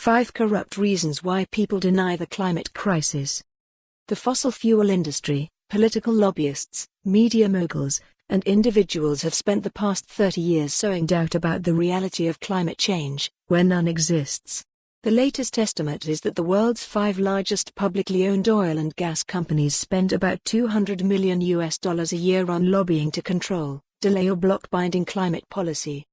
5 Corrupt reasons why people deny the climate crisis. The fossil fuel industry, political lobbyists, media moguls, and individuals have spent the past 30 years sowing doubt about the reality of climate change, where none exists. The latest estimate is that the world's 5 largest publicly owned oil and gas companies spend about $200 million a year on lobbying to control, delay or block binding climate policy.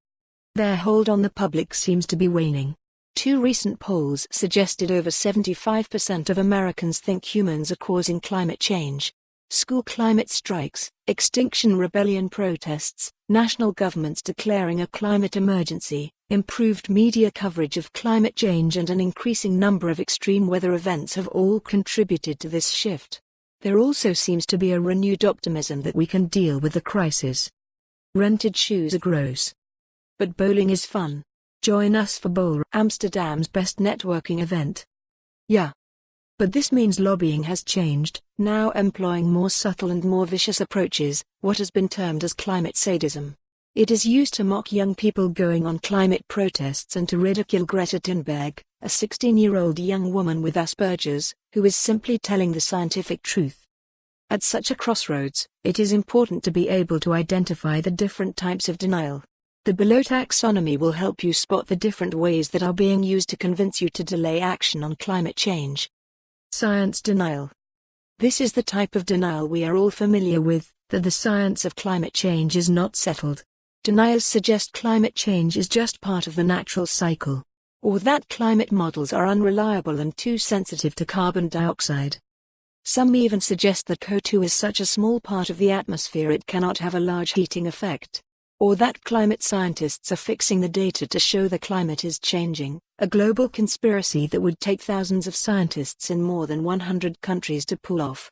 Their hold on the public seems to be waning. 2 recent polls suggested over 75% of Americans think humans are causing climate change. School climate strikes, Extinction Rebellion protests, national governments declaring a climate emergency, improved media coverage of climate change and an increasing number of extreme weather events have all contributed to this shift. There also seems to be a renewed optimism that we can deal with the crisis. Rented shoes are gross. But bowling is fun. Join us for Bowl, Amsterdam's best networking event. Yeah. But this means lobbying has changed, now employing more subtle and more vicious approaches, what has been termed as climate sadism. It is used to mock young people going on climate protests and to ridicule Greta Thunberg, a 16-year-old young woman with Asperger's, who is simply telling the scientific truth. At such a crossroads, it is important to be able to identify the different types of denial. The below taxonomy will help you spot the different ways that are being used to convince you to delay action on climate change. Science denial. This is the type of denial we are all familiar with, that the science of climate change is not settled. Deniers suggest climate change is just part of the natural cycle, or that climate models are unreliable and too sensitive to carbon dioxide. Some even suggest that CO2 is such a small part of the atmosphere it cannot have a large heating effect. Or that climate scientists are fixing the data to show the climate is changing, a global conspiracy that would take thousands of scientists in more than 100 countries to pull off.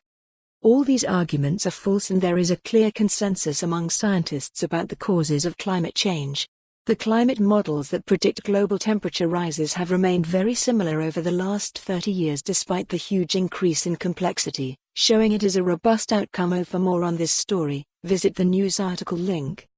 All these arguments are false and there is a clear consensus among scientists about the causes of climate change. The climate models that predict global temperature rises have remained very similar over the last 30 years despite the huge increase in complexity, showing it is a robust outcome. For more on this story, visit the news article link.